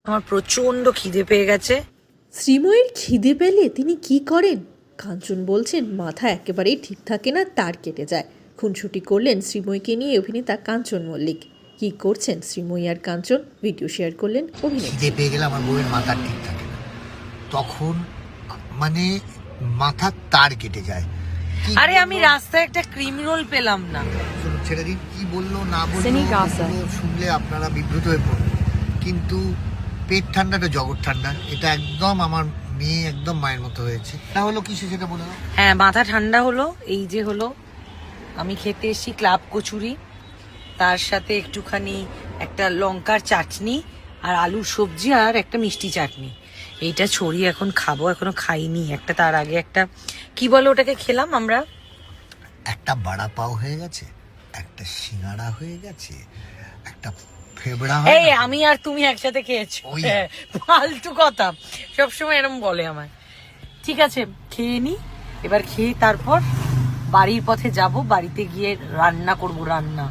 আমার প্রচন্ড খিদে পেয়ে গেছে। শ্রীময়ীর খিদে পেলে তিনি কি করেন? কাঞ্চন বলছেন মাথা একেবারেই ঠিক থাকে না, তার কেটে যায়। খুনসুটি করলেন শ্রীময়ীকে নিয়ে অভিনেতা কাঞ্চন মল্লিক। কি করছেন শ্রীময়ী আর কাঞ্চন, ভিডিও শেয়ার করলেন অভিনেত্রী। খিদে পেয়ে গেলে আমার বউয়ের মাথা ঠিক থাকে না, তখন মানে মাথার তার কেটে যায়। কি আরে বললো? আমি রাস্তায় একটা ক্রিম রোল পেলাম না। চলুন ছেড়ে দিন, কি বললো না বললো ওগুলো শুনলে আপনারা বিব্রত হয়ে পড়বেন, কিন্তু পেট ঠান্ডাটা জগৎ ঠান্ডা। এটা একদম আমার মেয়ে একদম মায়ের মতো হয়েছে। তা হলো কিছু সেটা বলে দাও। হ্যাঁ, মাথা ঠান্ডা হলো। এই যে হলো, আমি খেতে এসেছি ক্লাব কচুরি, তার সাথে একটুখানি একটা লঙ্কার চাটনি আর আলুর সবজি আর একটা মিষ্টি চাটনি। এইটা ছড়িয়ে এখন খাবো, এখনো খাইনি। একটা তার আগে একটা কি বলে ওটাকে খেলাম আমরা, একটা বড়া পাও হয়ে গেছে, একটা সিঙ্গাড়া হয়ে গেছে, একটা ফেবড়া হয়ে এই গেছে। আমি আর তুমি একসাথে খেয়েছো। ওই। হ্যাঁ, ফালতু কথা সবসময় এরকম বলে আমায়। ঠিক আছে, খেয়ে নি। এবার খেয়ে তারপর বাড়ির পথে যাব, বাড়িতে গিয়ে রান্না করব। রান্না